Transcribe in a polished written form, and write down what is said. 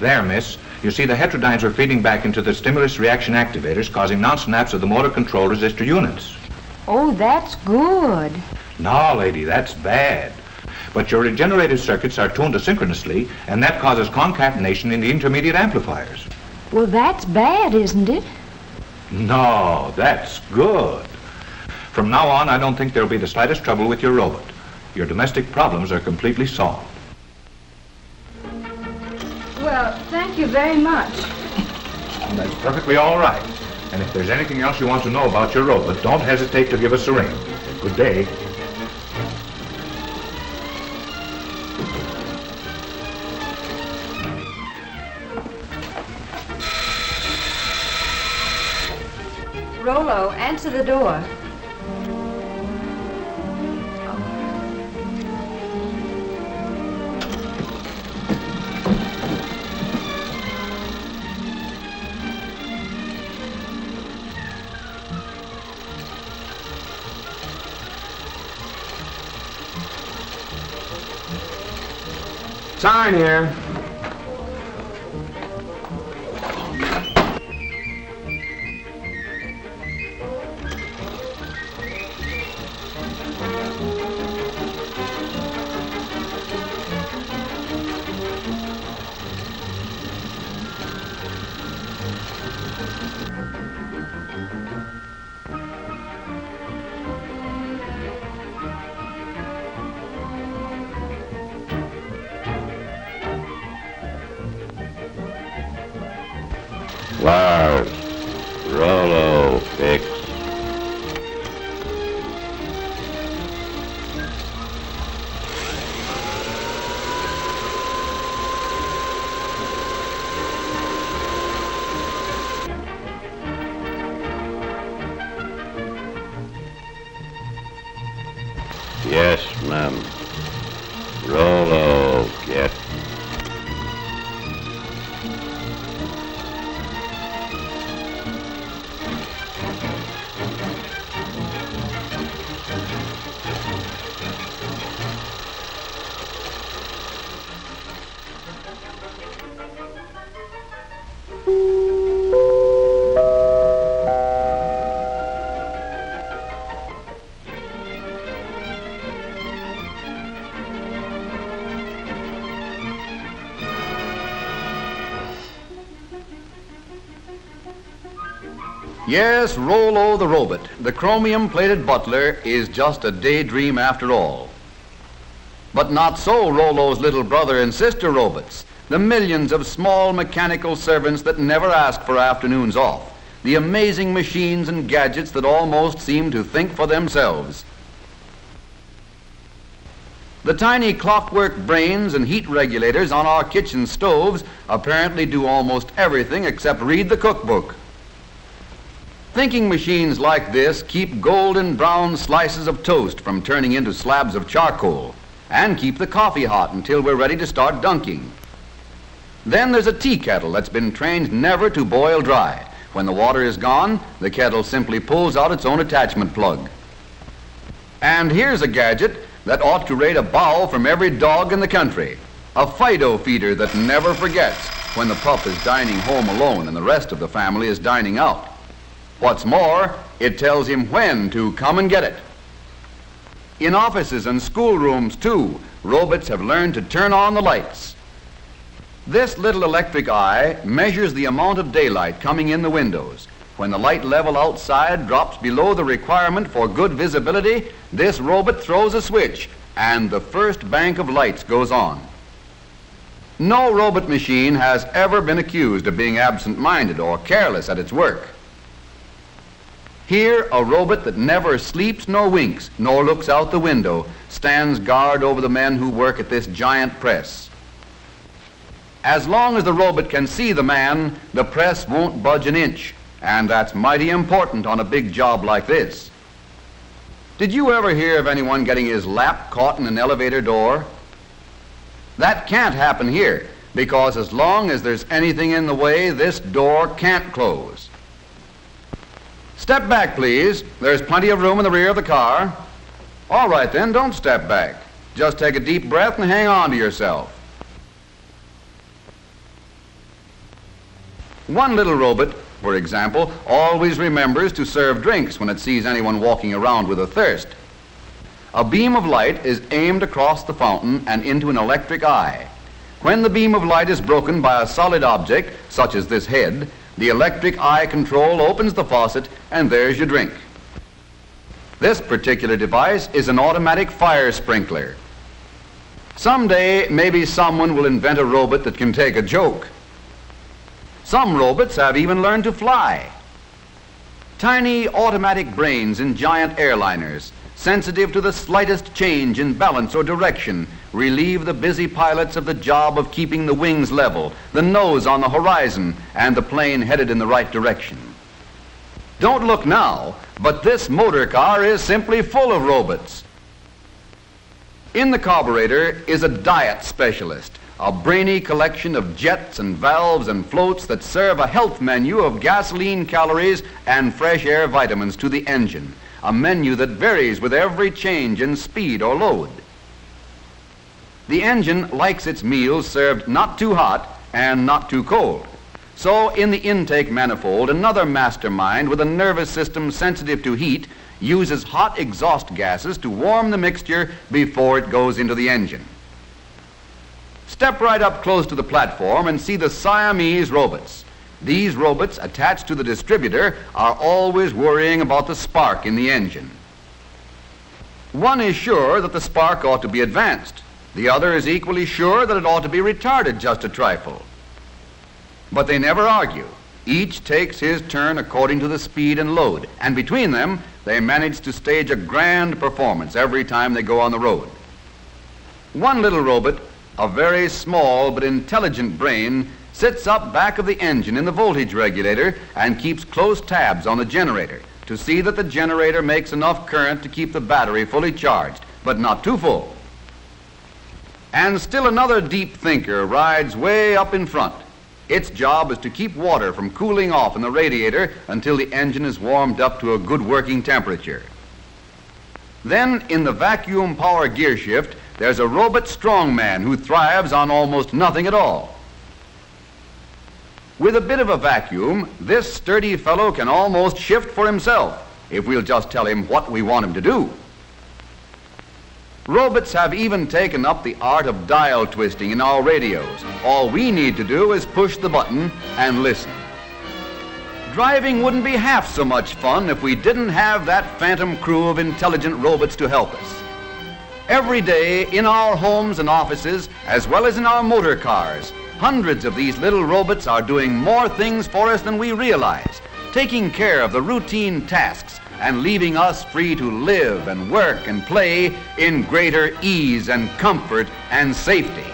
There, miss. You see, the heterodynes were feeding back into the stimulus reaction activators, causing non-snaps of the motor control resistor units. Oh, that's good. No, lady, that's bad. But your regenerative circuits are tuned asynchronously, and that causes concatenation in the intermediate amplifiers. Well, that's bad, isn't it? No, that's good. From now on, I don't think there'll be the slightest trouble with your robot. Your domestic problems are completely solved. Well, thank you very much. That's perfectly all right. And if there's anything else you want to know about your robot, don't hesitate to give us a ring. Good day. Rollo, answer the door. Sign here. Lars, Rollo, fix. Yes, ma'am. Rollo, get. Yes, Rollo the robot, the chromium-plated butler, is just a daydream after all. But not so Rollo's little brother and sister robots, the millions of small mechanical servants that never ask for afternoons off, the amazing machines and gadgets that almost seem to think for themselves. The tiny clockwork brains and heat regulators on our kitchen stoves apparently do almost everything except read the cookbook. Thinking machines like this keep golden brown slices of toast from turning into slabs of charcoal and keep the coffee hot until we're ready to start dunking. Then there's a tea kettle that's been trained never to boil dry. When the water is gone, the kettle simply pulls out its own attachment plug. And here's a gadget that ought to rate a bow from every dog in the country. A Fido feeder that never forgets when the pup is dining home alone and the rest of the family is dining out. What's more, it tells him when to come and get it. In offices and schoolrooms, too, robots have learned to turn on the lights. This little electric eye measures the amount of daylight coming in the windows. When the light level outside drops below the requirement for good visibility, this robot throws a switch, and the first bank of lights goes on. No robot machine has ever been accused of being absent-minded or careless at its work. Here, a robot that never sleeps nor winks, nor looks out the window, stands guard over the men who work at this giant press. As long as the robot can see the man, the press won't budge an inch, and that's mighty important on a big job like this. Did you ever hear of anyone getting his lap caught in an elevator door? That can't happen here, because as long as there's anything in the way, this door can't close. Step back, please. There's plenty of room in the rear of the car. All right, then, don't step back. Just take a deep breath and hang on to yourself. One little robot, for example, always remembers to serve drinks when it sees anyone walking around with a thirst. A beam of light is aimed across the fountain and into an electric eye. When the beam of light is broken by a solid object, such as this head, the electric eye control opens the faucet and there's your drink. This particular device is an automatic fire sprinkler. Someday, maybe someone will invent a robot that can take a joke. Some robots have even learned to fly. Tiny automatic brains in giant airliners, sensitive to the slightest change in balance or direction, relieve the busy pilots of the job of keeping the wings level, the nose on the horizon, and the plane headed in the right direction. Don't look now, but this motor car is simply full of robots. In the carburetor is a diet specialist, a brainy collection of jets and valves and floats that serve a health menu of gasoline calories and fresh air vitamins to the engine, a menu that varies with every change in speed or load. The engine likes its meals served not too hot and not too cold. So in the intake manifold, another mastermind with a nervous system sensitive to heat uses hot exhaust gases to warm the mixture before it goes into the engine. Step right up close to the platform and see the Siamese robots. These robots attached to the distributor are always worrying about the spark in the engine. One is sure that the spark ought to be advanced. The other is equally sure that it ought to be retarded just a trifle. But they never argue. Each takes his turn according to the speed and load, and between them, they manage to stage a grand performance every time they go on the road. One little robot, a very small but intelligent brain, sits up back of the engine in the voltage regulator and keeps close tabs on the generator to see that the generator makes enough current to keep the battery fully charged, but not too full. And still another deep thinker rides way up in front. Its job is to keep water from cooling off in the radiator until the engine is warmed up to a good working temperature. Then, in the vacuum power gear shift, there's a robot strongman who thrives on almost nothing at all. With a bit of a vacuum, this sturdy fellow can almost shift for himself if we'll just tell him what we want him to do. Robots have even taken up the art of dial twisting in our radios. All we need to do is push the button and listen. Driving wouldn't be half so much fun if we didn't have that phantom crew of intelligent robots to help us. Every day in our homes and offices, as well as in our motor cars, hundreds of these little robots are doing more things for us than we realize, taking care of the routine tasks and leaving us free to live and work and play in greater ease and comfort and safety.